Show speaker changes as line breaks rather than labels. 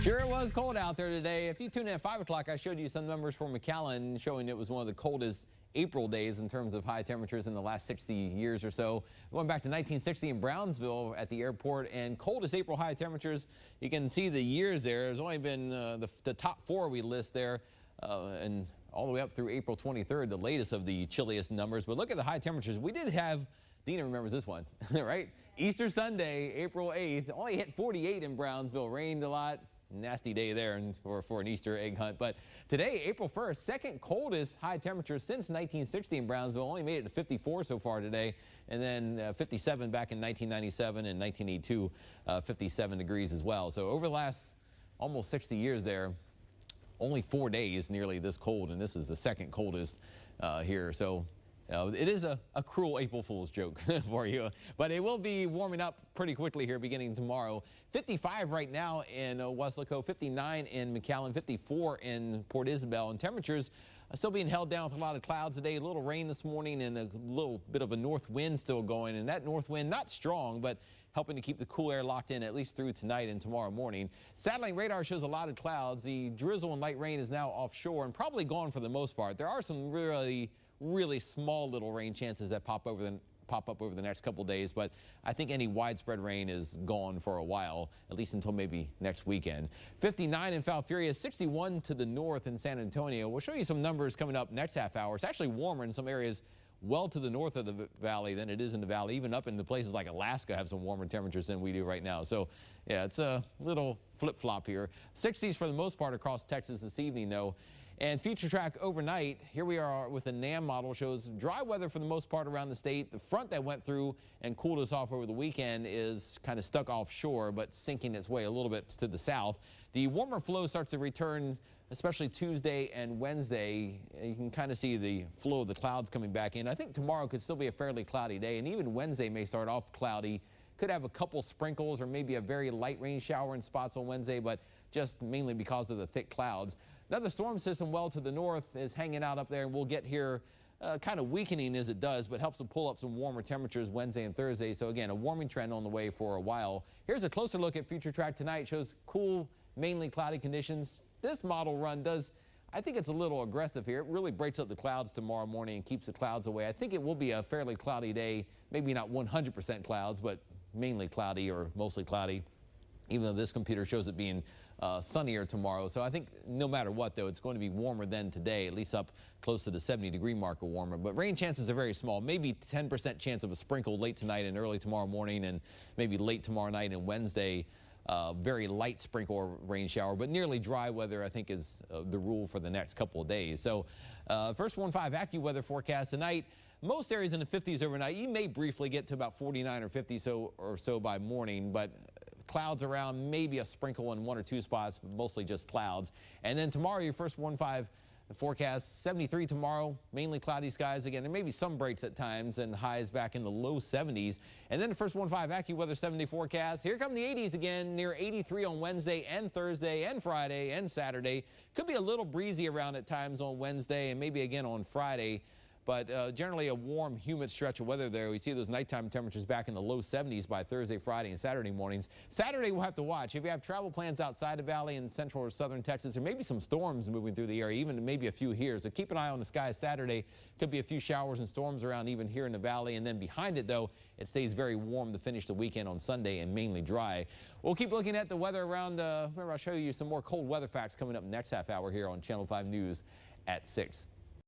Sure, it was cold out there today. If you tuned in at 5 o'clock, I showed you some numbers for McAllen showing it was one of the coldest April days in terms of high temperatures in the last 60 years or so. Going back to 1960 in Brownsville at the airport, and coldest April high temperatures. You can see the years there. There's only been the top four we list there, and all the way up through April 23rd, the latest of the chilliest numbers. But look at the high temperatures. We did have, Dina remembers this one, right? Easter Sunday, April 8th, only hit 48 in Brownsville. Rained a lot. Nasty day there for an Easter egg hunt. But today, April 1st, second coldest high temperature since 1960 in Brownsville. Only made it to 54 so far today. And then 57 back in 1997 and 1982, 57 degrees as well. So over the last almost 60 years there, only 4 days nearly this cold. And this is the second coldest here. So it is a cruel April Fool's joke for you, but it will be warming up pretty quickly here beginning tomorrow. 55 right now in Weslaco, 59 in McAllen, 54 in Port Isabel, and temperatures still being held down with a lot of clouds today. A little rain this morning and a little bit of a north wind still going, and that north wind not strong, but helping to keep the cool air locked in at least through tonight and tomorrow morning. Satellite radar shows a lot of clouds. The drizzle and light rain is now offshore and probably gone for the most part. There are some really small little rain chances that pop up over the next couple days, but I think any widespread rain is gone for a while, at least until maybe next weekend. 59 in Falfurrias, 61 to the north in San Antonio. We'll show you some numbers coming up next half hour. It's actually warmer in some areas well to the north of the valley than it is in the valley. Even up in the places like Alaska have some warmer temperatures than we do right now. So yeah, it's a little flip-flop here. 60s for the most part across Texas this evening though. And Future Track overnight, here we are with the NAM model, shows dry weather for the most part around the state. The front that went through and cooled us off over the weekend is kind of stuck offshore, but sinking its way a little bit to the south. The warmer flow starts to return, especially Tuesday and Wednesday. You can kind of see the flow of the clouds coming back in. I think tomorrow could still be a fairly cloudy day, and even Wednesday may start off cloudy. Could have a couple sprinkles or maybe a very light rain shower in spots on Wednesday, but just mainly because of the thick clouds. Another storm system well to the north is hanging out up there, and we'll get here kind of weakening as it does, but helps to pull up some warmer temperatures Wednesday and Thursday. So again, a warming trend on the way for a while. Here's a closer look at Future Track tonight. Shows cool, mainly cloudy conditions. This model run does, I think it's a little aggressive here. It really breaks up the clouds tomorrow morning and keeps the clouds away. I think it will be a fairly cloudy day, maybe not 100% clouds, but mainly cloudy or mostly cloudy, even though this computer shows it being sunnier tomorrow. So I think no matter what, though, it's going to be warmer than today, at least up close to the 70-degree mark or warmer. But rain chances are very small, maybe 10% chance of a sprinkle late tonight and early tomorrow morning, and maybe late tomorrow night and Wednesday. Very light sprinkle or rain shower, but nearly dry weather, I think, is the rule for the next couple of days. So first 1-5 AccuWeather forecast tonight. Most areas in the 50s overnight. You may briefly get to about 49 or 50 or so by morning, but clouds around, maybe a sprinkle in one or two spots, but mostly just clouds. And then tomorrow, your first 1-5 forecast, 73 tomorrow, mainly cloudy skies again. There may be some breaks at times and highs back in the low 70s. And then the first 1-5 AccuWeather 70 forecast. Here come the 80s again, near 83 on Wednesday and Thursday and Friday and Saturday. Could be a little breezy around at times on Wednesday and maybe again on Friday. But generally a warm, humid stretch of weather there. We see those nighttime temperatures back in the low 70s by Thursday, Friday, and Saturday mornings. Saturday we'll have to watch. If you have travel plans outside the valley in central or southern Texas, there may be some storms moving through the area, even maybe a few here. So keep an eye on the skies Saturday. Could be a few showers and storms around even here in the valley. And then behind it, though, it stays very warm to finish the weekend on Sunday and mainly dry. We'll keep looking at the weather around. Remember, I'll show you some more cold weather facts coming up next half hour here on Channel 5 News at 6.